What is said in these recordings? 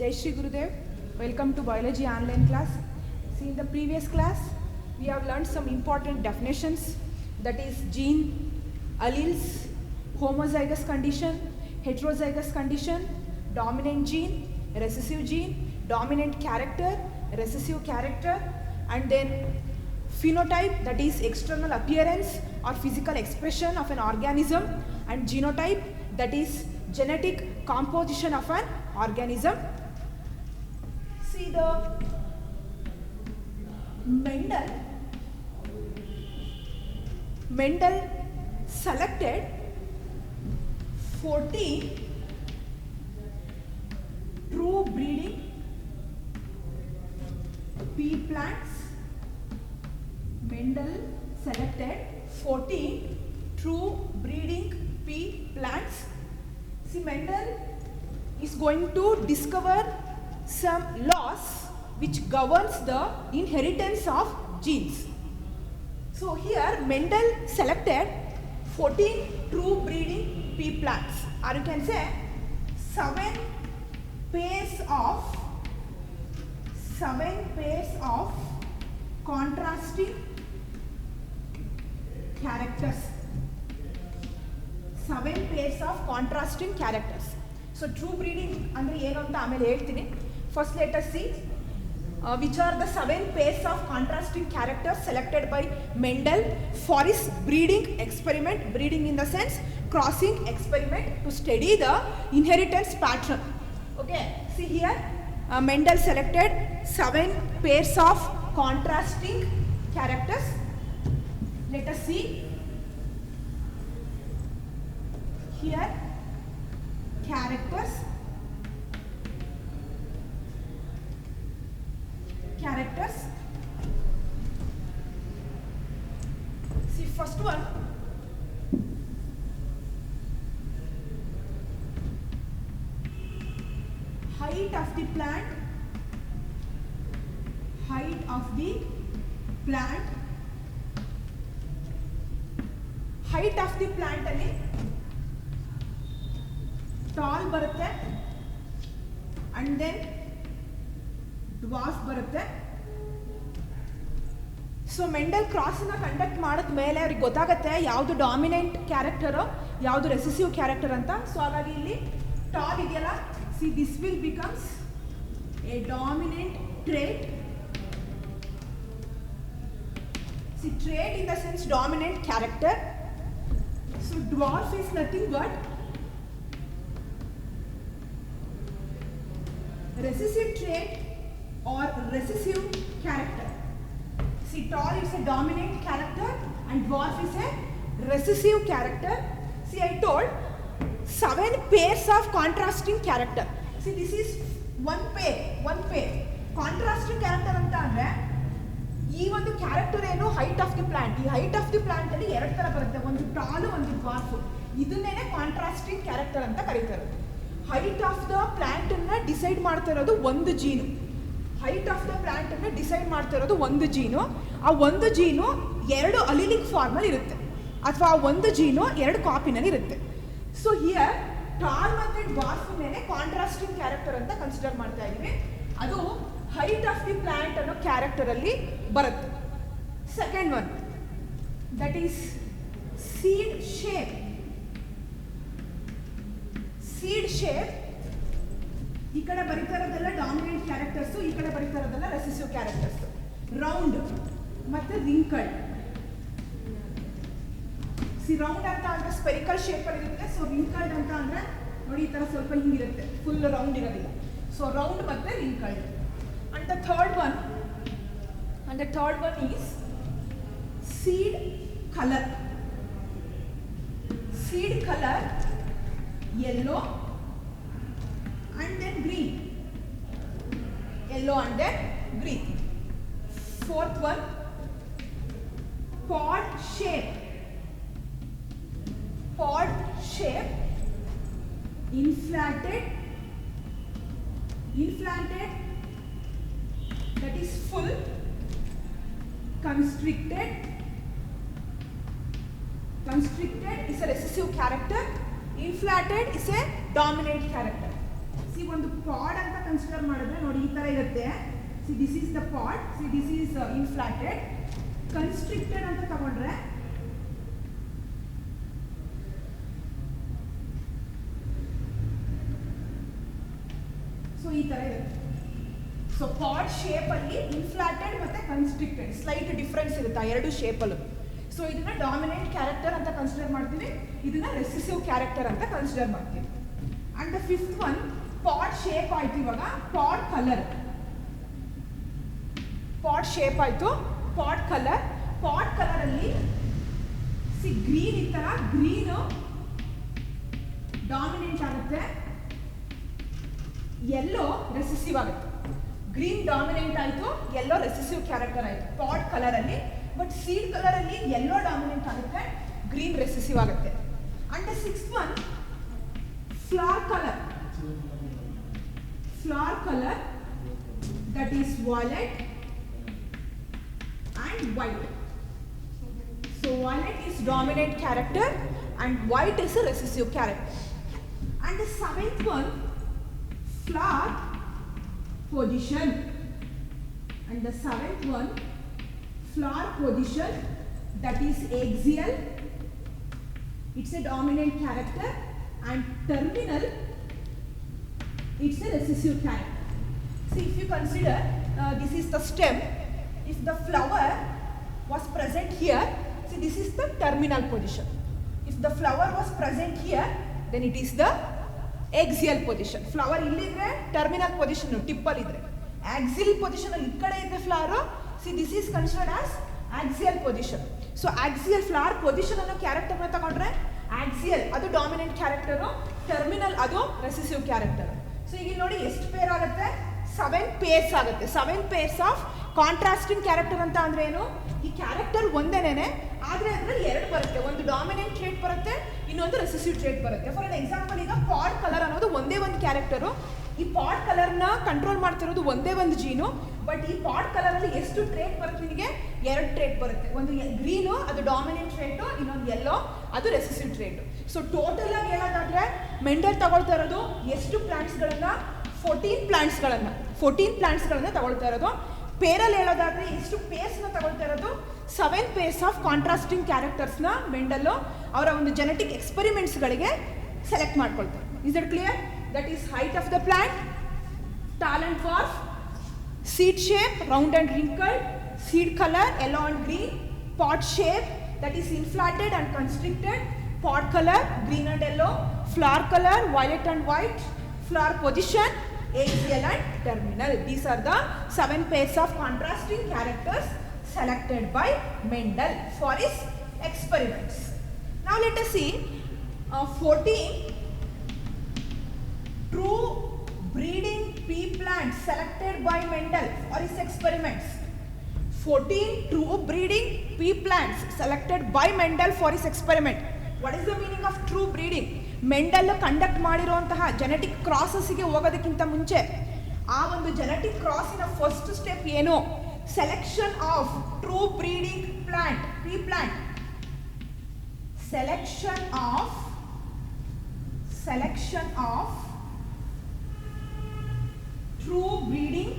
Jai Shri Gurudev. Welcome to Biology online class. See, in the previous class, we have learned some important definitions, that is gene, alleles, homozygous condition, heterozygous condition, dominant gene, recessive gene, dominant character, recessive character, and then phenotype, that is external appearance or physical expression of an organism, and genotype, that is genetic composition of an organism. See, the Mendel selected 14 true breeding pea plants. Mendel selected 14 true breeding pea plants. See, Mendel is going to discover some laws which governs the inheritance of genes. So here Mendel selected 14 true breeding pea plants, or you can say 7 pairs of contrasting characters. 7 pairs of contrasting characters. So true breeding andre ಏನು ಅಂತ ಆಮೇಲೆ ಹೇಳ್ತೀನಿ. First let us see which are the 7 pairs of contrasting characters selected by Mendel for his breeding experiment. Breeding in the sense crossing experiment to study the inheritance pattern. Okay, see here Mendel selected 7 pairs of contrasting characters. Let us see here characters. See, first one, height of the plant. Height of the plant ಅಲ್ಲಿ tall ಬರುತ್ತೆ and then dwarf ಬರುತ್ತೆ. So Mendel ಕ್ರಾಸ್ನ conduct ಮಾಡಿದ ಮೇಲೆ ಅವ್ರಿಗೆ ಗೊತ್ತಾಗುತ್ತೆ ಯಾವುದು dominant character ಯಾವುದು recessive character ಅಂತ. ಸೊ ಹಾಗಾಗಿ ಇಲ್ಲಿ ಟಾಲ್ ಇದೆಯಲ್ಲ, see this will becomes A dominant trait. C trait in the sense dominant character. So dwarf is nothing but recessive trait or recessive character. See, tall is a dominant character and dwarf is a recessive character. See, I told 7 pairs of contrasting character. See, this is one pair. Contrasting character ಅಂತ ಅಂದ್ರೆ ಈ ಒಂದು character ಏನು height of the plant. ಈ height of the plant ಅಲ್ಲಿ 2 ತರ ಬರುತ್ತೆ, ಒಂದು ಟಾಲ್ ಒಂದು ಡ್ವಾರ್ಫ್. ಇದನ್ನೇನೆ ಕಾಂಟ್ರಾಸ್ಟಿಂಗ್ ಕ್ಯಾರೆಕ್ಟರ್ ಅಂತ ಕರೀತಾರೆ. ಹೈಟ್ ಆಫ್ ದ ಪ್ಲಾಂಟ್ ಅನ್ನ ಡಿಸೈಡ್ ಮಾಡ್ತಾ ಇರೋದು ಒಂದು ಜೀನು. ಹೈಟ್ ಆಫ್ ದ ಪ್ಲಾಂಟ್ ಅನ್ನ ಡಿಸೈಡ್ ಮಾಡ್ತಾ ಇರೋದು ಒಂದು ಜೀನು. ಆ ಒಂದು ಜೀನು 2 ಅಲಿಲಿಕ್ ಫಾರ್ಮಲ್ಲಿ ಇರುತ್ತೆ, ಅಥವಾ ಆ ಒಂದು ಜೀನು 2 ಕಾಪಿನಲ್ಲಿ ಇರುತ್ತೆ. ಸೊ ಹಿಯರ್ ಟಾಲ್ ಮತ್ತೆ ಡ್ವಾರ್ಫ್ ಮೇಲೆ ಕಾಂಟ್ರಾಸ್ಟಿಂಗ್ ಕ್ಯಾರೆಕ್ಟರ್ ಅಂತ ಕನ್ಸಿಡರ್ ಮಾಡ್ತಾ ಇದೀವಿ. ಅದು ಹೈಟ್ ಆಫ್ ದಿ ಪ್ಲಾಂಟ್ ಅನ್ನೋ ಕ್ಯಾರೆಕ್ಟರ್ ಅಲ್ಲಿ ಬರುತ್ತೆ. Second one, that is seed shape. Seed shape, ಈ ಕಡೆ ಬರೀತಾ ಇರೋದೆಲ್ಲ ಡಾಮಿನೆಂಟ್ ಕ್ಯಾರೆಕ್ಟರ್ಸು, ಈ ಕಡೆ ಬರೀತಾ ಇರೋದೆಲ್ಲ ರೆಸೆಸಿವ್ ಕ್ಯಾರೆಕ್ಟರ್ಸ್. ರೌಂಡ್ ಮತ್ತೆ ರಿಂಕಲ್ಡ್. ಸಿ ರೌಂಡ್ ಅಂತ ಅಂದ್ರೆ ಸ್ಪೆರಿಕಲ್ ಶೇಪ್ ಅಲ್ಲಿ ಇರುತ್ತೆ. ಸೊ ರಿಂಕಲ್ಡ್ ಅಂತ ಅಂದ್ರೆ ನೋಡಿ ಈ ತರ ಸ್ವಲ್ಪ ಹಿಂಗಿರುತ್ತೆ, ಫುಲ್ ರೌಂಡ್ ಇರೋದಿಲ್ಲ. ಸೊ ರೌಂಡ್ ಮತ್ತೆ wrinkled. And the third one is seed colour. Seed colour yellow and then green. Yellow and then green. Fourth one, pod shape. Inflated, that is full. Constricted is a recessive character. Inflated is a dominant character. See ಒಂದು pod ಅಂತ consider ಮಾಡಿದ್ರೆ ನೋಡಿ ಈ ತರ ಇರುತ್ತೆ. See this is the pod, see this is inflated. Constricted ಅಂತ ತಗೊಂಡ್ರೆ so ಈ ತರ ಇರುತ್ತೆ. ಸೊ ಪಾಡ್ ಶೇಪ್ ಅಲ್ಲಿ ಇನ್ಫ್ಲಾಟೆಡ್ ಮತ್ತೆ ಕನ್ಸ್ಟ್ರಿಕ್ಟೆಡ್ ಸ್ಲೈಟ್ ಡಿಫರೆನ್ಸ್ ಇರುತ್ತೆ ಎರಡು ಶೇಪ್ ಅಲ್ಲೂ. ಸೊ ಇದನ್ನ ಡಾಮಿನೆಂಟ್ ಕ್ಯಾರೆಕ್ಟರ್ ಅಂತ ಕನ್ಸಿಡರ್ ಮಾಡ್ತೀವಿ, ಇದನ್ನ ರೆಸಿಸಿವ್ ಕ್ಯಾರೆಕ್ಟರ್ ಅಂತ ಕನ್ಸಿಡರ್ ಮಾಡ್ತೀವಿ. And the fifth one pod shape ಆಯ್ತು. ಇವಾಗ ಪಾಡ್ ಕಲರ್, ಪಾಡ್ ಶೇಪ್ ಆಯ್ತು. ಪಾಡ್ ಕಲರ್, ಪಾಡ್ ಕಲರ್ ಅಲ್ಲಿ ಸಿ ಗ್ರೀನ್ ಈ ತರ ಗ್ರೀನ್ ಡಾಮಿನೆಂಟ್ ಆಗುತ್ತೆ, ಯೆಲ್ಲೋ ರೆಸಿಸಿವ್ ಆಗುತ್ತೆ. ಗ್ರೀನ್ ಡಾಮಿನೆಂಟ್ ಆಯಿತು, ಯೆಲ್ಲೋ ರೆಸಿಸಿವ್ ಕ್ಯಾರೆಕ್ಟರ್ ಆಯಿತು ಪಾಡ್ ಕಲರ್ ಅಲ್ಲಿ. ಬಟ್ ಸೀಡ್ ಕಲರ್ ಅಲ್ಲಿ ಯೆಲ್ಲೋ ಡಾಮಿನೆಂಟ್ ಆಗುತ್ತೆ, ಗ್ರೀನ್ ರೆಸಿಸಿವ್ ಆಗುತ್ತೆ. And the sixth one flower colour. Flower colour that is violet and white. So violet is dominant character and white is a recessive character. And the seventh one, flower position. And the seventh one, flower position that is axial. It's a dominant character and terminal. It's a recessive character. See, if you consider this is the stem. If the flower was present here, see this is the terminal position. If the flower was present here, then it is the axial position. Flower illidre terminal position tip alli idre. Axial position alli ikkade idre flower. See this is considered as axial position. So axial flower position anno character na tagondre axial adu dominant character, terminal adu recessive character. So ಈಗ ನೋಡಿ ಎಷ್ಟು peer ಆಗುತ್ತೆ, 7 pairs ಆಗುತ್ತೆ. 7 pairs of contrasting character ಅಂತ ಅಂದ್ರೆ ಏನು, ಈ character ಒಂದೇನೇನೆ ಆದ್ರೆ ಅದ್ರಲ್ಲಿ ಎರಡು ಬರುತ್ತೆ, ಒಂದು ಡಾಮಿನೆಂಟ್ ಟ್ರೇಟ್ ಬರುತ್ತೆ, ಇನ್ನೊಂದು ರೆಸಿಸಿವ್ ಟ್ರೇಟ್ ಬರುತ್ತೆ. ಫಾರ್ ಎಕ್ಸಾಂಪಲ್ ಈಗ ಪಾಡ್ ಕಲರ್ ಅನ್ನೋದು ಒಂದೇ ಒಂದು ಕ್ಯಾರೆಕ್ಟರು, ಈ ಪಾಡ್ ಕಲರ್ನ ಕಂಟ್ರೋಲ್ ಮಾಡ್ತಿರೋದು ಒಂದೇ ಒಂದು ಜೀನು. ಬಟ್ ಈ ಪಾಡ್ ಕಲರ್ ಅಲ್ಲಿ ಎಷ್ಟು ಟ್ರೇಟ್ ಬರುತ್ತೆ, ನಿಮಗೆ ಎರಡು ಟ್ರೇಟ್ ಬರುತ್ತೆ. ಒಂದು ಗ್ರೀನು ಅದು ಡಾಮಿನೆಂಟ್ ಟ್ರೇಟು, ಇನ್ನೊಂದು ಯೆಲ್ಲೋ ಅದು ರೆಸಿಸಿವ್ ಟ್ರೇಟು. ಸೊ ಟೋಟಲ್ ಆಗಿ ಹೇಳೋದಾದ್ರೆ ಮೆಂಡಲ್ ತಗೊಳ್ತಾ ಇರೋದು ಎಷ್ಟು ಪ್ಲಾಂಟ್ಸ್ಗಳನ್ನ, 14 ಪ್ಲಾಂಟ್ಸ್ಗಳನ್ನ ತಗೊಳ್ತಾ ಇರೋದು. ಪೇರಲ್ಲಿ ಹೇಳೋದಾದ್ರೆ ಎಷ್ಟು ಪೇರ್ಸ್ನ ತಗೊಳ್ತಾ ಇರೋದು, 7 pairs ಆಫ್ ಕಾಂಟ್ರಾಸ್ಟಿಂಗ್ ಕ್ಯಾರೆಕ್ಟರ್ಸ್ನ ಮೆಂಡಲ್ಲು ಅವರ ಒಂದು ಜೆನೆಟಿಕ್ ಎಕ್ಸ್ಪೆರಿಮೆಂಟ್ಸ್ಗಳಿಗೆ ಸೆಲೆಕ್ಟ್ ಮಾಡ್ಕೊಳ್ತಾರೆ. Is it clear? That is height of the plant, tall and dwarf, seed shape round and wrinkled, seed color yellow and green, pod shape that is inflated and constricted, pod color green and yellow, flower color violet and white, flower position axial and terminal. These are the 7 pairs of contrasting characters selected by Mendel for his experiments. Now let us see 14 true breeding pea plants selected by Mendel for his experiments. 14 true breeding pea plants selected by Mendel for his experiment. What is the meaning of true breeding? Mendel conduct ಮಾಡಿರುವಂತಹ genetic ಕ್ರಾಸಸ್ಗೆ ಹೋಗೋದಕ್ಕಿಂತ ಮುಂಚೆ ಆ ಒಂದು genetic ಕ್ರಾಸಿನ first step ಏನು, selection of true breeding plant, pea plant. Selection of true breeding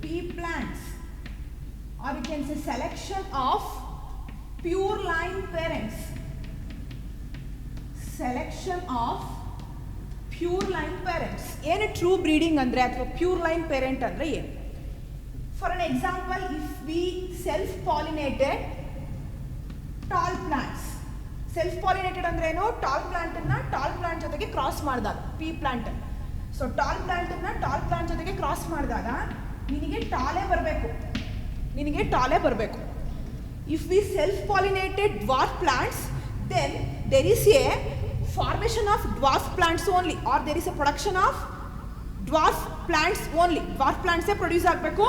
pea plants, or you can say selection of pure line parents. Selection of pure line parents. ಏನು true breeding ಅಂದರೆ ಅಥವಾ pure line parent ಅಂದರೆ ಏನು? For an example, if we self pollinated tall plants. Self pollinated ಅಂದ್ರೆ ಏನು? Tall ಪ್ಲಾಂಟನ್ನು tall plant ಜೊತೆಗೆ cross ಮಾಡಿದಾಗ, ಪೀ ಪ್ಲಾಂಟ್. ಸೊ ಟಾಲ್ ಪ್ಲಾಂಟನ್ನು ಟಾಲ್ ಪ್ಲಾಂಟ್ ಜೊತೆಗೆ ಕ್ರಾಸ್ ಮಾಡಿದಾಗ ನಿನಗೆ ಟಾಲೇ ಬರಬೇಕು. If we self pollinated dwarf plants, then there is a formation of dwarf plants only, or there is a production of dwarf plants only. Dwarf ಪ್ಲಾಂಟ್ಸೇ produce ಆಗಬೇಕು,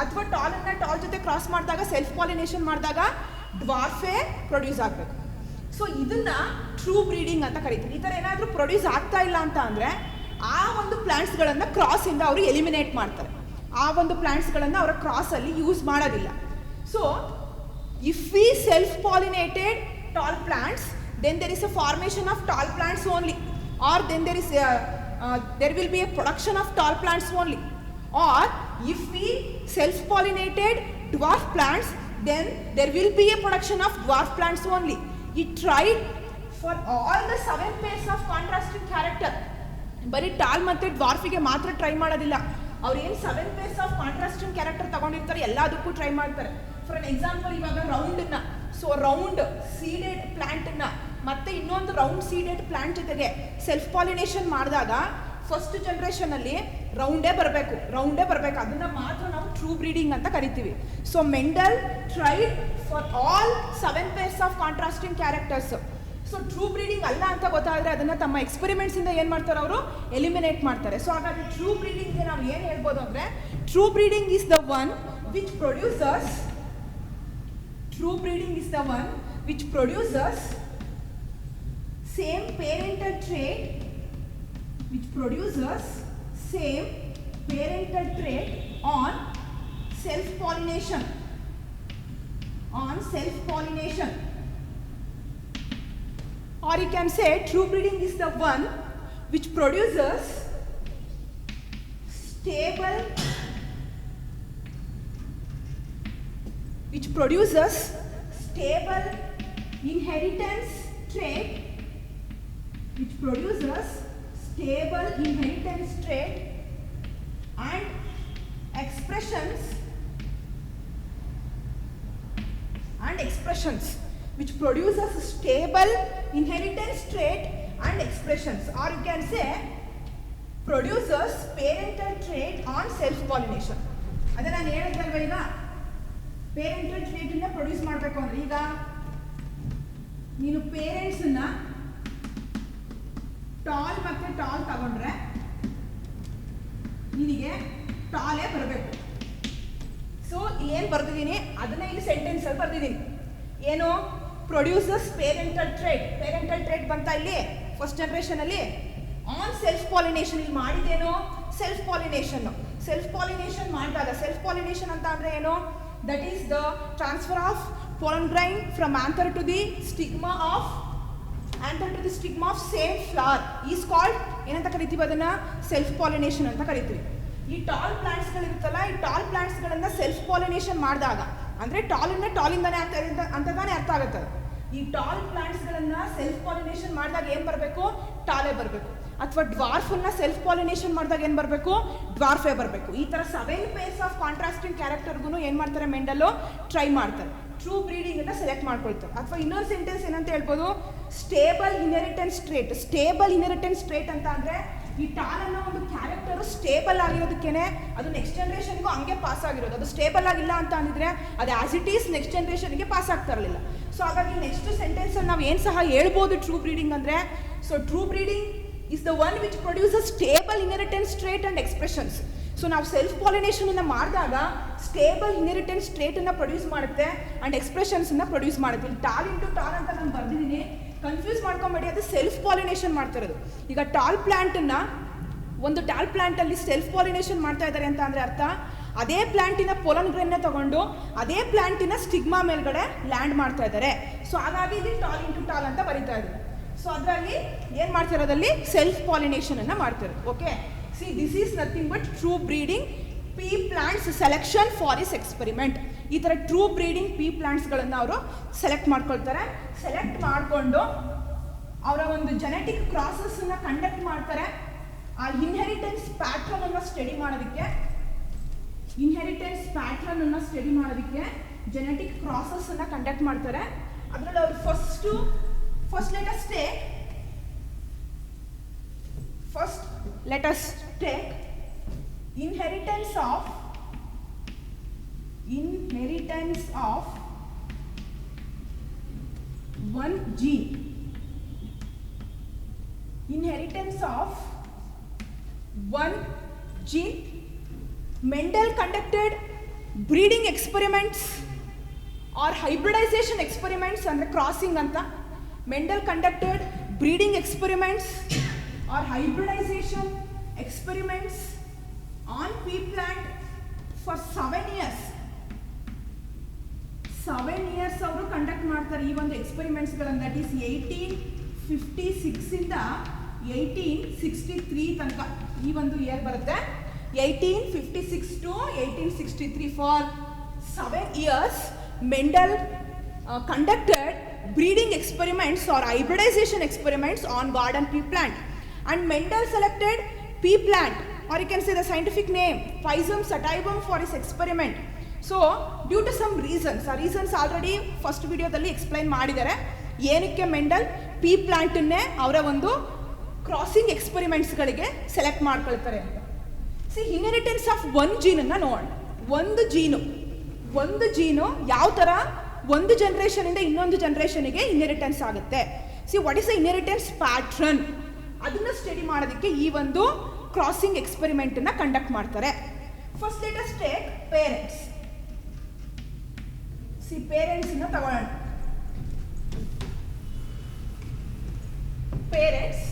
ಅಥವಾ ಟಾಲನ್ನು tall ಜೊತೆ cross ಮಾಡಿದಾಗ, self pollination ಮಾಡಿದಾಗ ಡ್ವಾರ್ಫೇ produce ಆಗಬೇಕು. So ಇದನ್ನ true breeding ಅಂತ ಕರೀತಾರೆ. ಈ ಥರ ಏನಾದರೂ ಪ್ರೊಡ್ಯೂಸ್ ಆಗ್ತಾ ಇಲ್ಲ ಅಂತ ಅಂದರೆ ಆ ಒಂದು ಪ್ಲಾಂಟ್ಸ್ಗಳನ್ನು ಕ್ರಾಸಿಂದ ಅವರು ಎಲಿಮಿನೇಟ್ ಮಾಡ್ತಾರೆ. ಆ ಒಂದು ಪ್ಲಾಂಟ್ಸ್ಗಳನ್ನು ಅವರ ಕ್ರಾಸಲ್ಲಿ ಯೂಸ್ ಮಾಡೋದಿಲ್ಲ. So If we self-pollinated tall plants, then there is a formation of tall plants only, or then there will be a production of tall plants only. Or if we self-pollinated dwarf plants, then there will be a production of dwarf plants only. He tried for all the 7 pairs of contrasting character. ಬರೀ tall ಮತ್ತು ಡ್ವಾರ್ಫಿಗೆ ಮಾತ್ರ try ಮಾಡೋದಿಲ್ಲ, ಅವ್ರು ಏನು 7 pairs of contrasting character ತಗೊಂಡಿರ್ತಾರೆ ಎಲ್ಲದಕ್ಕೂ try ಮಾಡ್ತಾರೆ. For an example, ಇವಾಗ ರೌಂಡನ್ನ, so round seeded ಪ್ಲಾಂಟನ್ನ ಮತ್ತೆ ಇನ್ನೊಂದು ರೌಂಡ್ ಸೀಡೆಡ್ ಪ್ಲಾಂಟ್ ಜೊತೆಗೆ ಸೆಲ್ಫ್ ಪಾಲಿನೇಷನ್ ಮಾಡಿದಾಗ ಫಸ್ಟ್ ಜನ್ರೇಷನಲ್ಲಿ ರೌಂಡೇ ಬರಬೇಕು, ಅದನ್ನು ಮಾತ್ರ ನಾವು ಟ್ರೂ ಬ್ರೀಡಿಂಗ್ ಅಂತ ಕರಿತೀವಿ. So Mendel tried for all 7 pairs of contrasting characters. So true breeding ಅಲ್ಲ ಅಂತ ಗೊತ್ತಾದರೆ ಅದನ್ನು ತಮ್ಮ ಎಕ್ಸ್ಪೆರಿಮೆಂಟ್ಸಿಂದ ಏನು ಮಾಡ್ತಾರೆ, ಅವರು ಎಲಿಮಿನೇಟ್ ಮಾಡ್ತಾರೆ. ಸೊ ಹಾಗಾಗಿ ಟ್ರೂ ಬ್ರೀಡಿಂಗ್ಗೆ ನಾವು ಏನು ಹೇಳ್ಬೋದು ಅಂದರೆ, true breeding is the one which produces same parental trait on self-pollination. Or you can say true breeding is the one which produces stable inheritance trait and expressions which produces stable inheritance trait and expressions, or you can say produces parental trait on self-pollination. ಅದೇ ನಾನು ಹೇಳಿದ್ರಲ್ವ, ಈಗ parental ಟ್ರೇಟನ್ನ produce ಮಾಡಬೇಕು ಅಂದರೆ, ಈಗ ನೀನು ಪೇರೆಂಟ್ಸನ್ನ tall ಮತ್ತು tall ತಗೊಂಡ್ರೆ ನಿನಗೆ ಟಾಲೇ ಬರಬೇಕು. ಸೊ ಏನು ಬರ್ದಿದ್ದೀನಿ ಅದನ್ನ ಇಲ್ಲಿ ಸೆಂಟೆನ್ಸಲ್ಲಿ ಬರ್ದಿದ್ದೀನಿ. ಏನು ಪ್ರೊಡ್ಯೂಸಸ್ ಪೇರೆಂಟಲ್ ಟ್ರೇಟ್ ಬಂತ ಇಲ್ಲಿ ಫಸ್ಟ್ ಜನ್ರೇಷನಲ್ಲಿ ಆನ್ ಸೆಲ್ಫ್ ಪಾಲಿನೇಷನ್. ಇಲ್ಲಿ ಮಾಡಿದೇನು ಸೆಲ್ಫ್ ಪಾಲಿನೇಷನ್ ಮಾಡಿದಾಗ, ಸೆಲ್ಫ್ ಪಾಲಿನೇಷನ್ ಅಂತ ಅಂದರೆ ಏನು, that is the transfer of pollen grain from anther to the stigma of same flower is called ಏನಂತ ಕರಿತೀವಿ, ಅದನ್ನ ಸೆಲ್ಫ್ ಪಾಲಿನೇಷನ್ ಅಂತ ಕರಿತೀವಿ. ಈ ಟಾಲ್ ಪ್ಲಾಂಟ್ಸ್ಗಳಿರುತ್ತಲ್ಲ, ಈ ಟಾಲ್ ಪ್ಲಾಂಟ್ಸ್ಗಳನ್ನು ಸೆಲ್ಫ್ ಪಾಲಿನೇಷನ್ ಮಾಡಿದಾಗ, ಅಂದರೆ ಟಾಲಿಂದಾನೇ ಆಗ್ತಾ ಇದೆ ಅಂತ ತಾನೇ ಅರ್ಥ ಆಗುತ್ತೆ. ಈ ಟಾಲ್ ಪ್ಲಾಂಟ್ಸ್ಗಳನ್ನು ಸೆಲ್ಫ್ ಪಾಲಿನೇಷನ್ ಮಾಡಿದಾಗ ಏನು ಬರಬೇಕು, ಟಾಲೇ ಬರಬೇಕು. ಅಥವಾ ಡ್ವಾರ್ಫನ್ನ ಸೆಲ್ಫ್ ಪಾಲಿನೇಷನ್ ಮಾಡಿದಾಗ ಏನು ಬರಬೇಕು, ಡ್ವಾರ್ಫೇ ಬರಬೇಕು. ಈ ಥರ 7 pairs ಆಫ್ ಕಾಂಟ್ರಾಸ್ಟಿಂಗ್ ಕ್ಯಾರೆಕ್ಟರ್ಗೂ ಏನು ಮಾಡ್ತಾರೆ, ಮೆಂಡಲ್ಲು ಟ್ರೈ ಮಾಡ್ತಾರೆ, ಟ್ರೂ ಬ್ರೀಡಿಂಗನ್ನು ಸೆಲೆಕ್ಟ್ ಮಾಡ್ಕೊಳ್ತಾರೆ. ಅಥವಾ ಇನ್ನೊಂದು ಸೆಂಟೆನ್ಸ್ ಏನಂತ ಹೇಳ್ಬೋದು, ಸ್ಟೇಬಲ್ ಇನ್ಹೆರಿಟೆನ್ಸ್ ಟ್ರೇಟ್ ಅಂತ ಅಂದರೆ, ಈ ಟಾಲ್ ಅನ್ನೋ ಒಂದು ಕ್ಯಾರೆಕ್ಟರು ಸ್ಟೇಬಲ್ ಆಗಿರೋದಕ್ಕೇನೆ ಅದು ನೆಕ್ಸ್ಟ್ ಜನ್ರೇಷನ್ಗೂ ಹಂಗೆ ಪಾಸ್ ಆಗಿರೋದು. ಅದು ಸ್ಟೇಬಲ್ ಆಗಿಲ್ಲ ಅಂತ ಅಂದಿದ್ರೆ ಅದು ಆಸ್ ಇಟ್ ಈಸ್ ನೆಕ್ಸ್ಟ್ ಜನ್ರೇಷನ್ಗೆ ಪಾಸ್ ಆಗ್ತಾ ಇರಲಿಲ್ಲ. ಸೊ ಹಾಗಾಗಿ ನೆಕ್ಸ್ಟ್ ಸೆಂಟೆನ್ಸಲ್ಲಿ ನಾವು ಏನು ಸಹ ಹೇಳ್ಬೋದು ಟ್ರೂ ಬ್ರೀಡಿಂಗ್ ಅಂದರೆ, so true breeding is the one which produces stable inheritance trait and expressions. So ನಾವು ಸೆಲ್ಫ್ ಪಾಲಿನೇಷನನ್ನು ಮಾಡಿದಾಗ ಸ್ಟೇಬಲ್ ಇನ್ಹೆರಿಟೆನ್ಸ್ ಟ್ರೇಟನ್ನು ಪ್ರೊಡ್ಯೂಸ್ ಮಾಡುತ್ತೆ ಆ್ಯಂಡ್ ಎಕ್ಸ್ಪ್ರೆಷನ್ಸನ್ನು ಪ್ರೊಡ್ಯೂಸ್ ಮಾಡುತ್ತೆ. ಇಲ್ಲಿ ಟಾಲ್ ಇಂಟು ಟಾಲ್ ಅಂತ ನಾನು ಬರ್ದಿದ್ದೀನಿ, ಕನ್ಫ್ಯೂಸ್ ಮಾಡ್ಕೊಂಬೇಡಿ, ಅದು ಸೆಲ್ಫ್ ಪಾಲಿನೇಷನ್ ಮಾಡ್ತಿರೋದು. ಈಗ ಟಾಲ್ ಪ್ಲಾಂಟಲ್ಲಿ ಸೆಲ್ಫ್ ಪಾಲಿನೇಷನ್ ಮಾಡ್ತಾ ಇದ್ದಾರೆ ಅಂತ ಅಂದರೆ ಅರ್ಥ, ಅದೇ ಪ್ಲಾಂಟಿನ ಪೊಲನ್ ಗ್ರೇನ್ನ ತಗೊಂಡು ಅದೇ ಪ್ಲಾಂಟಿನ ಸ್ಟಿಗ್ಮಾ ಮೇಲ್ಗಡೆ ಲ್ಯಾಂಡ್ ಮಾಡ್ತಾ ಇದ್ದಾರೆ. ಸೊ ಹಾಗಾಗಿ ಇಲ್ಲಿ ಟಾಲ್ ಇಂಟು ಟಾಲ್ ಅಂತ ಬರೀತಾ ಇದ್ದಾರೆ. ಸೊ ಅದರಲ್ಲಿ ಏನು ಮಾಡ್ತಿರೋದಲ್ಲಿ ಸೆಲ್ಫ್ ಪಾಲಿನೇಷನನ್ನು ಮಾಡ್ತಾರೆ. Okay, see this is nothing but true breeding pea plants selection for his experiment. ಈ ಥರ ಟ್ರೂ ಬ್ರೀಡಿಂಗ್ ಪೀ ಪ್ಲಾಂಟ್ಸ್ಗಳನ್ನು ಅವರು ಸೆಲೆಕ್ಟ್ ಮಾಡ್ಕೊಳ್ತಾರೆ. ಸೆಲೆಕ್ಟ್ ಮಾಡಿಕೊಂಡು ಅವರ ಒಂದು ಜೆನೆಟಿಕ್ ಕ್ರಾಸಸ್ಸನ್ನು ಕಂಡಕ್ಟ್ ಮಾಡ್ತಾರೆ. ಆ ಇನ್ಹೆರಿಟೆನ್ಸ್ ಪ್ಯಾಟ್ರನನ್ನು ಸ್ಟಡಿ ಮಾಡೋದಕ್ಕೆ ಜೆನೆಟಿಕ್ ಕ್ರಾಸಸ್ಸನ್ನು ಕಂಡಕ್ಟ್ ಮಾಡ್ತಾರೆ. ಅದರಲ್ಲಿ ಅವರು First let us take inheritance of one gene. Mendel conducted breeding experiments or hybridization experiments and crossing anta. Mendel conducted breeding experiments or hybridization experiments on pea plant for 7 years. 7 years ಅವರು conduct ಮಾಡ್ತಾರೆ ಈ ಒಂದು ಎಕ್ಸ್ಪೆರಿಮೆಂಟ್ಸ್ಗಳನ್ನು. That is 1856 ಇಂದ 1863 ತನಕ ಈ ಒಂದು year ಬರುತ್ತೆ. 1856 to 1863 for 7 years Mendel conducted breeding experiments or hybridization experiments on garden pea plant, and Mendel selected pea plant, or you can say the scientific name Pisum sativum for his experiment. So due to some reasons, ಆ reasons already first ವಿಡಿಯೋದಲ್ಲಿ explain ಮಾಡಿದ್ದಾರೆ ಏನಕ್ಕೆ Mendel ಪೀ ಪ್ಲಾಂಟನ್ನೇ ಅವರ ಒಂದು crossing ಎಕ್ಸ್ಪೆರಿಮೆಂಟ್ಸ್ಗಳಿಗೆ select ಮಾಡ್ಕೊಳ್ತಾರೆ ಅಂತ. See inheritance of one ಜೀನನ್ನು ನೋಡೋಣ. ಒಂದು ಜೀನು ಯಾವ ಥರ ಒಂದು ಜನರೇಷನಿಂದ ಇನ್ನೊಂದು ಜನರೇಷನ್ಗೆ ಇನ್ಹೆರಿಟೆನ್ಸ್ ಆಗುತ್ತೆ. See what is the inheritance pattern, ಅದನ್ನು ಸ್ಟಡಿ ಮಾಡೋದಕ್ಕೆ ಈ ಒಂದು ಕ್ರಾಸಿಂಗ್ ಎಕ್ಸ್ಪೆರಿಮೆಂಟನ್ನು ಕಂಡಕ್ಟ್ ಮಾಡ್ತಾರೆ. First let us take parents. See ಪೇರೆಂಟ್ಸನ್ನ ತಗೊಳ್ಳೋಣ. ಪೇರೆಂಟ್ಸ್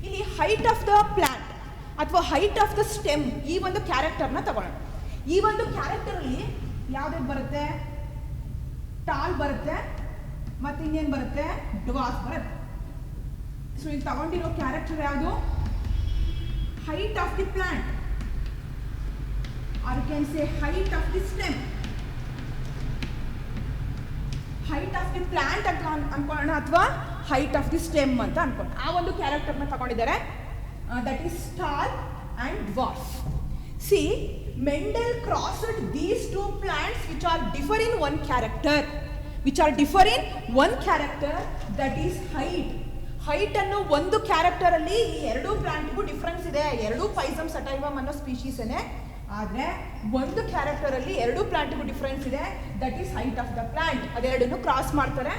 ಇಲ್ಲಿ ಹೈಟ್ ಆಫ್ ದ ಪ್ಲಾಂಟ್ ಅಥವಾ ಹೈಟ್ ಆಫ್ ದ ಸ್ಟೆಮ್ ಈ ಒಂದು ಕ್ಯಾರೆಕ್ಟರ್ನ ತಗೊಳ್ಳೋಣ. ಈ ಒಂದು ಕ್ಯಾರೆಕ್ಟರಲ್ಲಿ ಯಾವ್ದು ಬರುತ್ತೆ? ಟಾಲ್ ಬರುತ್ತೆ, ಮತ್ತೆ ಇನ್ನೇನು ಬರುತ್ತೆ? ಡ್ವಾರ್ಫ್ ಬರುತ್ತೆ. ಸೊ ಇಲ್ಲಿ ತಗೊಂಡಿರೋ ಕ್ಯಾರೆಕ್ಟರ್ ಯಾವುದು? Height of the plant, or you can say height of the stem. Height of the plant ಅಂತ ಅನ್ಕೊಳ್ಳೋಣ ಅಥವಾ ಹೈಟ್ ಆಫ್ ದಿ ಸ್ಟೆಮ್ ಅಂತ ಅನ್ಕೊಳ್ಳೋಣ. ಆ ಒಂದು ಕ್ಯಾರೆಕ್ಟರ್ನ ತಗೊಂಡಿದ್ದಾರೆ. That is tall and dwarf. C Mendel crossed these two plants which are differ in one character, that is height ಅನ್ನೋ ಒಂದು character ಅಲ್ಲಿ ಈ ಎರಡು ಪ್ಲಾಂಟ್ಗೂ ಡಿಫ್ರೆನ್ಸ್ ಇದೆ. ಎರಡು ಪೈಸಮ್ ಸಟೈವಮ್ ಅನ್ನೋ ಸ್ಪೀಶೀಸ್ ಏನೇ, ಆದರೆ ಒಂದು ಕ್ಯಾರೆಕ್ಟರ್ ಅಲ್ಲಿ ಎರಡು ಪ್ಲಾಂಟ್ಗೂ ಡಿಫ್ರೆನ್ಸ್ ಇದೆ. That is height of the plant. ಅದೆರಡನ್ನು ಕ್ರಾಸ್ ಮಾಡ್ತಾರೆ.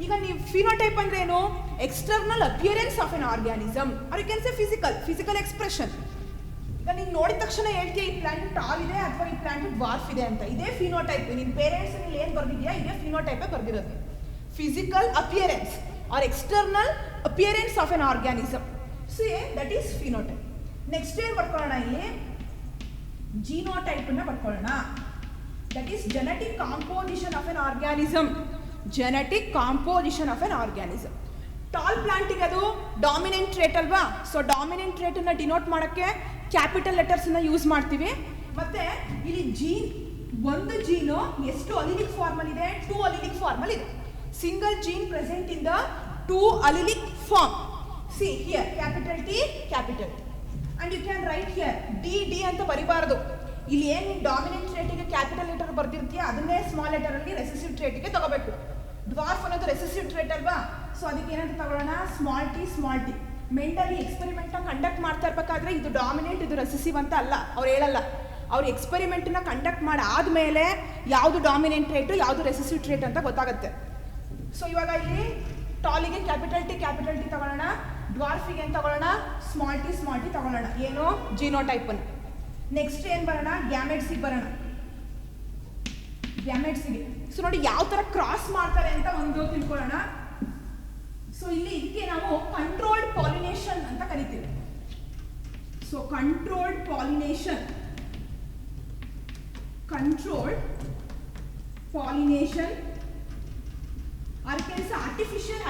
ಈಗ ನೀವು ಫಿನೋಟೈಪ್ ಅಂದ್ರೆ ಏನು? External appearance of an organism, or you can say physical expression. ಈಗ ನೀನು ನೋಡಿದ ತಕ್ಷಣ ಹೇಳ್ತೀಯ ಈ ಪ್ಲಾಂಟ್ ಟಾಲ್ ಇದೆ ಅಥವಾ ಈ ಪ್ಲಾಂಟ್ ಡ್ವಾರ್ಫ್ ಇದೆ ಅಂತ. ಇದೇ ಫಿನೋಟೈಪ್. ನಿನ್ನ ಪೇರೆಂಟ್ಸ್ ಇಲ್ಲಿ ಏನು ಬರ್ದಿದ್ಯಾ ಇದೇ ಫಿನೋಟೈಪೇ ಬರ್ದಿರೋದು. Physical appearance or external appearance of an organism. So that is phenotype. Next ಏನು ಬರ್ಕೊಳ್ಳೋಣ? ಇಲ್ಲಿ ಜೀನೋಟೈಪನ್ನು ಬರ್ಕೊಳ್ಳೋಣ. That is genetic composition of an organism. Tall ಪ್ಲಾಂಟಿಗೆ ಅದು ಡಾಮಿನೆಂಟ್ ಟ್ರೇಟ್ ಅಲ್ವಾ? ಸೊ ಡಾಮಿನೆಂಟ್ ಟ್ರೇಟನ್ನು ಡಿನೋಟ್ ಮಾಡೋಕ್ಕೆ ಕ್ಯಾಪಿಟಲ್ ಲೆಟರ್ಸನ್ನು ಯೂಸ್ ಮಾಡ್ತೀವಿ. ಮತ್ತೆ ಇಲ್ಲಿ ಜೀನ್, ಒಂದು ಜೀನು ಎಷ್ಟು ಅಲಿಲಿಕ್ ಫಾರ್ಮಲ್ ಇದೆ? 2 ಅಲಿಲಿಕ್ ಫಾರ್ಮಲ್ ಇದೆ. Single gene present in the 2 allelic form. See here capital T, and you can write here D ಅಂತ ಬರಿಬಾರ್ದು. ಇಲ್ಲಿ ಏನು ನೀನು ಡಾಮಿನೆಂಟ್ ಟ್ರೇಟಿಗೆ ಕ್ಯಾಪಿಟಲ್ ಲೆಟರ್ ಬರ್ದಿರ್ತೀಯ ಅದನ್ನೇ ಸ್ಮಾಲ್ ಲೆಟರಲ್ಲಿ ರೆಸೆಸಿವ್ ಟ್ರೇಟಿಗೆ ತಗೋಬೇಕು. ಡ್ವಾರ್ಫ್ ಅನ್ನೋದು ರೆಸೆಸಿವ್ ಟ್ರೇಟ್ ಅಲ್ವಾ? ಸೊ ಅದಕ್ಕೆ ಏನಂತ ತಗೊಳ್ಳೋಣ? Small T. ಮೆಂಡಲ್ ಈ ಎಕ್ಸ್ಪೆರಿಮೆಂಟ್ನ ಕಂಡಕ್ಟ್ ಮಾಡ್ತಾ ಇರಬೇಕಾದ್ರೆ ಇದು ಡಾಮಿನೆಂಟ್ ಇದು ರೆಸೆಸಿವ್ ಅಂತ ಅಲ್ಲ, ಅವ್ರು ಹೇಳಲ್ಲ. ಅವ್ರು ಎಕ್ಸ್ಪೆರಿಮೆಂಟ್ನ ಕಂಡಕ್ಟ್ ಮಾಡಾದ್ಮೇಲೆ ಯಾವುದು ಡಾಮಿನೆಂಟ್ ಟ್ರೇಟು ಯಾವುದು ರೆಸೆಸಿವ್ ಟ್ರೇಟ್ ಅಂತ ಗೊತ್ತಾಗುತ್ತೆ. ಸೊ ಇವಾಗ ಇಲ್ಲಿ ಟಾಲಿಗೆ ಕ್ಯಾಪಿಟಲ್ ಟಿ ತಗೊಳ್ಳೋಣ, ಡ್ವಾರ್ಫಿಗೆ ಏನು ತಗೊಳ್ಳೋಣ? ಸ್ಮಾಲ್ ಟಿ ತಗೊಳ್ಳೋಣ. ಏನು? ಜೀನೋಟೈಪನ್ನು. ನೆಕ್ಸ್ಟ್ ಏನು ಬರೋಣ? ಗ್ಯಾಮೆಟ್ಸಿಗೆ ಬರೋಣ. ಸೊ ನೋಡಿ ಯಾವ ಥರ ಕ್ರಾಸ್ ಮಾಡ್ತಾರೆ ಅಂತ ಒಂದು ತಿಳ್ಕೊಳ್ಳೋಣ. ಸೊ ಇಲ್ಲಿ ಇದಕ್ಕೆ ನಾವು ಕಂಟ್ರೋಲ್ಡ್ ಪಾಲಿನೇಷನ್ ಅಂತ ಕರಿತೀವಿ. ಸೊ ಕಂಟ್ರೋಲ್ಡ್ ಪಾಲಿನೇಷನ್ ಆರ್ ಕೆಲಸ artificial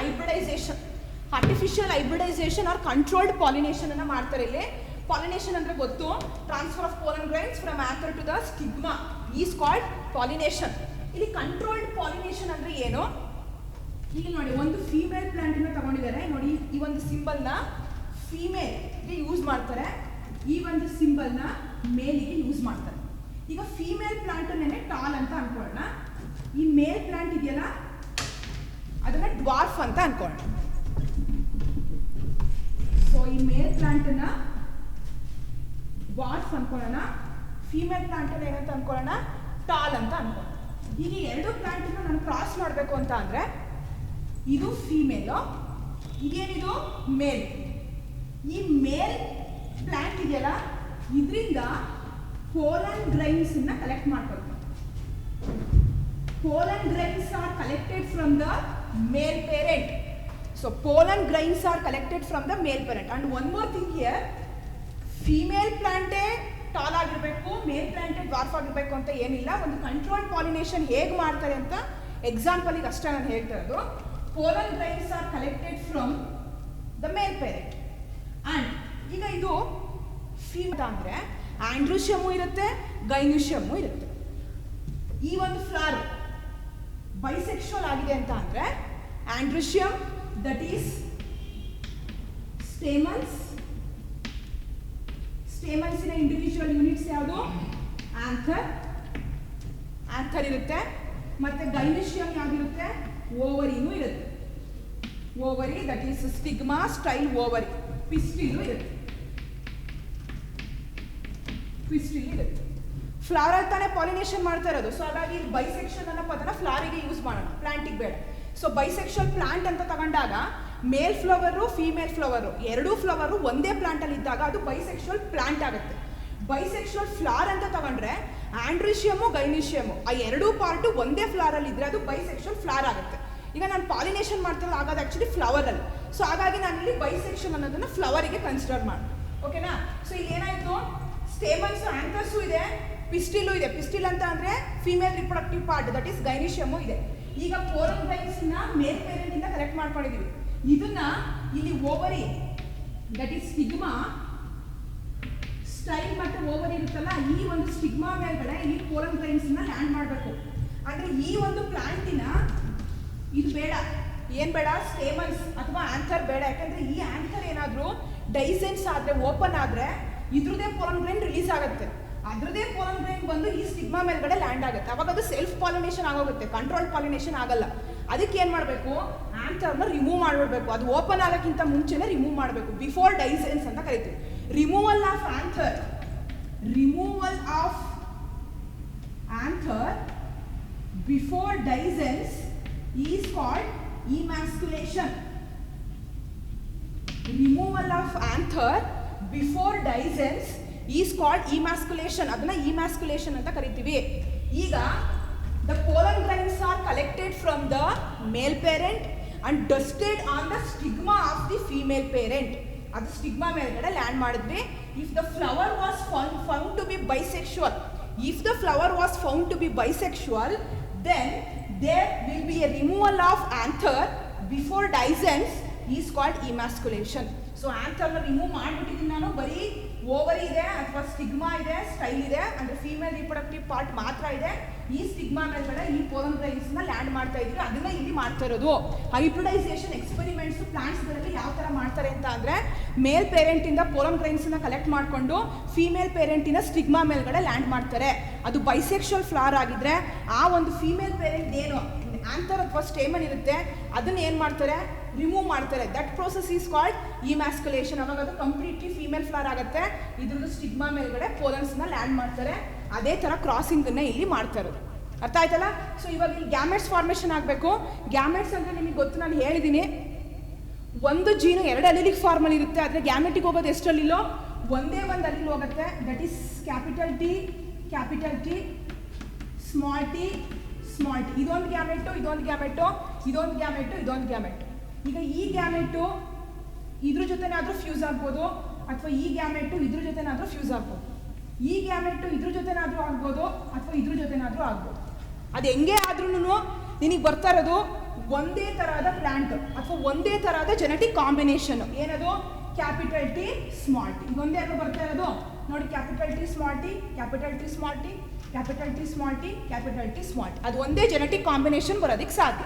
hybridisation or controlled pollination ಅನ್ನ ಮಾಡ್ತಾರೆ. ಇಲ್ಲಿ ಪಾಲಿನೇಷನ್ ಅಂದ್ರೆ ಗೊತ್ತು, transfer of pollen grains from anther to the stigma is called pollination. ಇಲ್ಲಿ ಕಂಟ್ರೋಲ್ಡ್ ಪಾಲಿನೇಷನ್ ಅಂದ್ರೆ ಏನು? ಈಗ ನೋಡಿ ಒಂದು ಫೀಮೇಲ್ ಪ್ಲಾಂಟನ್ನು ತಗೊಂಡಿದ್ದಾರೆ. ನೋಡಿ ಈ ಒಂದು ಸಿಂಬಲ್ನ ಫೀಮೇಲ್ಗೆ ಯೂಸ್ ಮಾಡ್ತಾರೆ, ಈ ಒಂದು ಸಿಂಬಲ್ನ ಮೇಲಿಗೆ ಯೂಸ್ ಮಾಡ್ತಾರೆ. ಈಗ ಫೀಮೇಲ್ ಪ್ಲಾಂಟನ್ನೇ ಟಾಲ್ ಅಂತ ಅನ್ಕೊಳ್ಳೋಣ. ಈ ಮೇಲ್ ಪ್ಲಾಂಟ್ ಇದೆಯಲ್ಲ ಅದನ್ನ ಡ್ವಾರ್ಫ್ ಅಂತ ಅನ್ಕೊಳ್ಳೋಣ. ಸೊ ಈ ಮೇಲ್ ಪ್ಲಾಂಟನ್ನ ಡ್ವಾರ್ಫ್ ಅನ್ಕೊಳ್ಳೋಣ, ಫೀಮೇಲ್ ಪ್ಲಾಂಟನ್ನ ಏನಂತ ಅನ್ಕೊಳ್ಳೋಣ? ಟಾಲ್ ಅಂತ ಅನ್ಕೊಳ್ಳೋಣ. ಈಗ ಎರಡು ಪ್ಲಾಂಟನ್ನು ನಾನು ಕ್ರಾಸ್ ಮಾಡಬೇಕು ಅಂತ ಅಂದರೆ ಇದು ಫೀಮೇಲು, ಇದೇನಿದು ಮೇಲ್. ಈ ಮೇಲ್ ಪ್ಲಾಂಟ್ ಇದೆಯಲ್ಲ ಇದರಿಂದ ಪೋಲನ್ ಗ್ರೈನ್ಸ್ ಕಲೆಕ್ಟ್ ಮಾಡ್ಕೊಳ್ತೀವಿ. Pollen grains are collected from the male parent. So pollen grains are collected from the male parent. And one more thing here, female plant tall ಆಗಿರಬೇಕು, ಮೇಲ್ ಪ್ಲಾಂಟೆಡ್ ಡ್ವಾರ್ಫ್ ಆಗಿರಬೇಕು ಅಂತ ಏನಿಲ್ಲ. ಒಂದು control pollination ಹೇಗೆ ಮಾಡ್ತಾರೆ ಅಂತ ಎಕ್ಸಾಂಪಲಿಗೆ ಅಷ್ಟೇ ನಾನು ಹೇಳ್ತಾ ಇರೋದು. Pollen grains are collected from the male parent. And ಈಗ ಇದು ಫೀಮೇಲ್ ಅಂದರೆ ಆಂಡ್ರೂಷಿಯಮು ಇರುತ್ತೆ, ಗೈನೂಷಿಯಮು ಇರುತ್ತೆ. ಈ ಒಂದು ಫ್ಲವರ್ ಬೈಸೆಕ್ಷುವಲ್ ಆಗಿದೆ ಅಂತ ಅಂದರೆ ಆಂಡ್ರೂಷಿಯಮ್ ದಟ್ ಈಸ್ ಸ್ಟೇಮನ್ಸ್. ಸ್ಟೇಮನ್ಸಿನ ಇಂಡಿವಿಜುವಲ್ ಯೂನಿಟ್ಸ್ ಯಾವುದು? ಆಂಥರ್. ಆಂಥರ್ ಇರುತ್ತೆ. ಮತ್ತೆ ಗೈನೂಷಿಯಮ್ ಯಾವ್ದಿರುತ್ತೆ? ಓವರಿನೂ ಇರುತ್ತೆ. Ovary that is stigma, style ovary. Pistil ಇರುತ್ತೆ. ಪಿಸ್ಟಿಲ್ ಇರುತ್ತೆ. ಫ್ಲವರ್ ತಾನೇ ಪಾಲಿನೇಷನ್ ಮಾಡ್ತಾ ಇರೋದು. ಸೊ ಹಾಗಾಗಿ ಬೈಸೆಕ್ಷನ್ ಅನ್ನೋ ಪದನ ಫ್ಲವರಿಗೆ ಯೂಸ್ ಮಾಡೋಣ, ಪ್ಲಾಂಟಿಗೆ ಬೇಡ. ಸೊ ಬೈಸೆಕ್ಷುವಲ್ ಪ್ಲಾಂಟ್ ಅಂತ ತಗೊಂಡಾಗ ಮೇಲ್ ಫ್ಲವರು, ಫೀಮೇಲ್ ಫ್ಲವರು ಎರಡೂ ಫ್ಲವರು ಒಂದೇ ಪ್ಲಾಂಟಲ್ಲಿ ಇದ್ದಾಗ ಅದು ಬೈಸೆಕ್ಷುವಲ್ ಪ್ಲಾಂಟ್ ಆಗುತ್ತೆ. ಬೈಸೆಕ್ಷುವಲ್ ಫ್ಲವರ್ ಅಂತ ತಗೊಂಡ್ರೆ ಆಂಡ್ರೂಷಿಯಮು, ಗೈನೂಷಿಯಮು ಆ ಎರಡೂ ಪಾರ್ಟು ಒಂದೇ ಫ್ಲವರಲ್ಲಿ ಇದ್ರೆ ಅದು ಬೈಸೆಕ್ಷುವಲ್ ಫ್ಲವರ್ ಆಗುತ್ತೆ. ಈಗ ನಾನು ಪಾಲಿನೇಷನ್ ಮಾಡ್ತಿರೋದು ಆಗೋದು ಆ್ಯಕ್ಚುಲಿ ಫ್ಲವರಲ್ಲಿ. ಸೊ ಹಾಗಾಗಿ ನಾನು ಇಲ್ಲಿ ಬೈಸೆಕ್ಷನ್ ಅನ್ನೋದನ್ನು ಫ್ಲವರಿಗೆ ಕನ್ಸಿಡರ್ ಮಾಡಿ. ಓಕೆನಾ? ಸೊ ಇಲ್ಲಿ ಏನಾಯಿತು? ಸ್ಟೇಮನ್ಸು, ಆಂಥರ್ಸು ಇದೆ, ಪಿಸ್ಟಿಲು ಇದೆ. ಪಿಸ್ಟಿಲ್ ಅಂತ ಅಂದರೆ female reproductive part that is gynoecium ಇದೆ. ಈಗ ಪೋಲನ್ ಗ್ರೈನ್ಸ್ನ ಮೇಲ್ ಪೇರೆಂಟಿಂದ ಕಲೆಕ್ಟ್ ಮಾಡ್ಕೊಂಡಿದ್ದೀವಿ. ಇದನ್ನ ಇಲ್ಲಿ ovary that is stigma, style ಮತ್ತು ಓವರಿ ಇರುತ್ತಲ್ಲ, ಈ ಒಂದು ಸ್ಟಿಗ್ಮಾ ಮೇಲ್ಗಡೆ ಈ ಪೋಲನ್ ಗ್ರೈನ್ಸ್ನ ಲ್ಯಾಂಡ್ ಮಾಡಬೇಕು. ಅಂದರೆ ಈ ಒಂದು ಪ್ಲಾಂಟಿನ ಇದು ಬೇಡ. ಏನು ಬೇಡ? ಸ್ಟೇಮನ್ಸ್ ಅಥವಾ ಆಂಥರ್ ಬೇಡ. ಯಾಕಂದರೆ ಈ ಆಂಥರ್ ಏನಾದರೂ ಡೈಸೆನ್ಸ್ ಆದರೆ, ಓಪನ್ ಆದರೆ ಇದ್ರದ್ದೇ ಪೋಲನ್ ಗ್ರೈನ್ ರಿಲೀಸ್ ಆಗುತ್ತೆ. ಅದ್ರದ್ದೇ ಪೋಲನ್ ಗ್ರೈನ್ ಬಂದು ಈ ಸ್ಟಿಗ್ಮಾ ಮೇಲ್ಗಡೆ ಲ್ಯಾಂಡ್ ಆಗುತ್ತೆ. ಅವಾಗ ಅದು ಸೆಲ್ಫ್ ಪಾಲಿನೇಷನ್ ಆಗೋಗುತ್ತೆ, ಕಂಟ್ರೋಲ್ ಪಾಲಿನೇಷನ್ ಆಗಲ್ಲ. ಅದಕ್ಕೆ ಏನು ಮಾಡಬೇಕು? ಆಂಥರ್ನ ರಿಮೂವ್ ಮಾಡಿಬಿಡ್ಬೇಕು. ಅದು ಓಪನ್ ಆಗೋಕ್ಕಿಂತ ಮುಂಚೆನೇ ರಿಮೂವ್ ಮಾಡಬೇಕು. ಬಿಫೋರ್ ಡೈಸೆನ್ಸ್ ಅಂತ ಕರಿತೀವಿ. Removal of anther, removal of anther before dehiscence is called emasculation. Removal of anther before dehiscence is called emasculation. ಅದನ್ನ emasculation ಅಂತ ಕರಿತೀವಿ. ಈಗ the pollen grains are collected from the male parent and dusted on the stigma of the female parent. ಅದು stigma ಮೇಲ್ಗಡೆ land ಮಾಡಿದ್ವಿ. If the flower was found to be bisexual, if the flower was found to be bisexual, then there will be a removal of anther before dehiscence is called emasculation. So anther na remove ಮಾಡಿಬಿಟ್ಟಿದ್ದೀನಿ ನಾನು. ಬರೀ ovary ಇದೆ ಅಥವಾ stigma ಇದೆ, style ಇದೆ, ಅಂದರೆ female reproductive part ಮಾತ್ರ ಇದೆ. ಈ ಸ್ಟಿಗ್ಮಾ ಮೇಲ್ಗಡೆ ಈ ಪೋಲನ್ ಗ್ರೈನ್ಸ್ನ ಲ್ಯಾಂಡ್ ಮಾಡ್ತಾ ಇದ್ವಿ. ಅದನ್ನ ಇಲ್ಲಿ ಮಾಡ್ತಾ ಇರೋದು. ಹೈಬ್ರಿಡೈಸೇಷನ್ ಎಕ್ಸ್ಪೆರಿಮೆಂಟ್ಸ್ ಪ್ಲಾಂಟ್ಸ್ಗಳಲ್ಲಿ ಯಾವ ಥರ ಮಾಡ್ತಾರೆ ಅಂತ ಅಂದರೆ, ಮೇಲ್ ಪೇರೆಂಟಿಂದ ಪೋಲನ್ ಗ್ರೈನ್ಸ್ನ ಕಲೆಕ್ಟ್ ಮಾಡಿಕೊಂಡು ಫೀಮೇಲ್ ಪೇರೆಂಟಿನ ಸ್ಟಿಗ್ಮಾ ಮೇಲ್ಗಡೆ ಲ್ಯಾಂಡ್ ಮಾಡ್ತಾರೆ. ಅದು ಬೈಸೆಕ್ಷುವಲ್ ಫ್ಲವರ್ ಆಗಿದ್ರೆ ಆ ಒಂದು ಫೀಮೇಲ್ ಪೇರೆಂಟ್ ಏನು ಆಂಥರ್ ಅಥವಾ ಸ್ಟೇಮನ್ ಇರುತ್ತೆ ಅದನ್ನ ಏನು ಮಾಡ್ತಾರೆ? ರಿಮೂವ್ ಮಾಡ್ತಾರೆ. That process is called emasculation. ಅವಾಗ ಅದು ಕಂಪ್ಲೀಟ್ಲಿ ಫೀಮೇಲ್ ಫ್ಲವರ್ ಆಗುತ್ತೆ. ಇದ್ರದ್ದು ಸ್ಟಿಗ್ಮಾ ಮೇಲ್ಗಡೆ ಪೋಲನ್ಸ್ನ ಲ್ಯಾಂಡ್ ಮಾಡ್ತಾರೆ. ಅದೇ ಥರ ಕ್ರಾಸಿಂಗನ್ನು ಇಲ್ಲಿ ಮಾಡ್ತಾ ಇರೋದು. ಅರ್ಥ ಆಯ್ತಲ್ಲ? ಸೊ ಇವಾಗ ಇಲ್ಲಿ ಗ್ಯಾಮೆಟ್ಸ್ ಫಾರ್ಮೇಷನ್ ಆಗಬೇಕು. ಗ್ಯಾಮೆಟ್ಸ್ ಅಂದರೆ ನಿಮಗೆ ಗೊತ್ತು, ನಾನು ಹೇಳಿದ್ದೀನಿ. ಒಂದು ಜೀನು ಎರಡು ಅಲಿಲಿಕ್ ಫಾರ್ಮಲ್ಲಿ ಇರುತ್ತೆ. ಆದರೆ ಗ್ಯಾಮೆಟಿಗೆ ಹೋಗೋದು ಎಷ್ಟು ಅಲ್ಲಿಲೋ? ಒಂದೇ ಒಂದು ಅಲ್ಲಿಲ್ ಹೋಗುತ್ತೆ. That is capital T, small T, small T. ಇದೊಂದು ಗ್ಯಾಮೆಟು, ಇದೊಂದು ಗ್ಯಾಮೆಟು, ಇದೊಂದು ಗ್ಯಾಮೆಟು, ಇದೊಂದು ಗ್ಯಾಮೆಟು. ಈಗ ಈ ಗ್ಯಾಮೆಟು ಇದ್ರ ಜೊತೆನಾದರೂ ಫ್ಯೂಸ್ ಆಗ್ಬೋದು, ಅಥವಾ ಈ ಗ್ಯಾಮೆಟು ಇದ್ರ ಜೊತೆನಾದರೂ ಫ್ಯೂಸ್ ಆಗ್ಬೋದು. ಈ ಗ್ಯಾಮೆಟು ಇದ್ರ ಜೊತೆನಾದರೂ ಆಗ್ಬೋದು, ಅಥವಾ ಇದ್ರ ಜೊತೆನಾದರೂ ಆಗ್ಬೋದು. ಅದು ಹೆಂಗೆ ಆದ್ರೂ ನಿನಗೆ ಬರ್ತಾ ಇರೋದು ಒಂದೇ ಥರದ ಪ್ಲಾಂಟ್ ಅಥವಾ ಒಂದೇ ಥರದ ಜೆನೆಟಿಕ್ ಕಾಂಬಿನೇಷನ್. ಏನದು? Capital T, small T. ಇದೊಂದೇ ಅಲ್ವಾ ಬರ್ತಾ ಇರೋದು? ನೋಡಿ, capital T, small T, capital T, small T, capital T, small T, capital T, small T. ಅದು ಒಂದೇ ಜೆನೆಟಿಕ್ ಕಾಂಬಿನೇಷನ್ ಬರೋದಕ್ಕೆ ಸಾಧ್ಯ.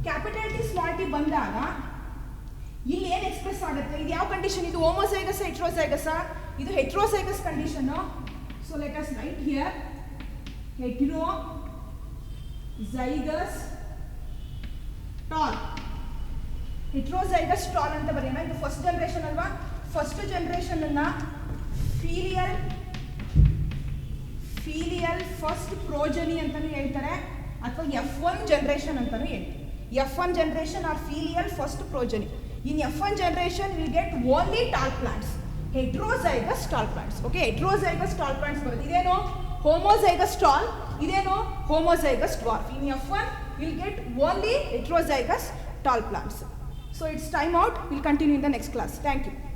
ಕ್ಯಾಪಿಟಲ್ ಟಿ, ಸ್ಮಾಲ್ ಟಿ ಬಂದಾಗ ಇಲ್ಲಿ ಏನು ಎಕ್ಸ್ಪ್ರೆಸ್ ಆಗುತ್ತೆ? ಇದು ಯಾವ ಕಂಡೀಷನ್? ಇದು ಹೋಮೋಸೈಗಸ್, ಹೆಟ್ರೋಸೈಗಸ್? ಇದು heterozygous condition. So let us right here heterozygous tall. Heterozygous tall ಅಂತ ಬರೆಯೋಣ. ಇದು ಫಸ್ಟ್ ಜನರೇಷನ್ ಅಲ್ವಾ? ಫಸ್ಟ್ ಜನರೇಷನ್ ಅನ್ನ ಫೀಲಿಯಲ್ ಫಸ್ಟ್ ಪ್ರೋಜನಿ ಅಂತಾನೂ ಹೇಳ್ತಾರೆ, ಅಥವಾ F1 ಜನರೇಷನ್ ಅಂತಾನೂ ಹೇಳ್ತಾರೆ. F1 generation or filial first progeny. In F1 generation we get only tall plants, heterozygous tall plants. Okay, heterozygous tall plants ಬರುತ್ತೆ. ಇದೇನು? homozygous tall, ಇದೇನು? homozygous dwarf. In F1 we'll get only heterozygous tall plants. So it's time out. We'll continue in the next class. Thank you.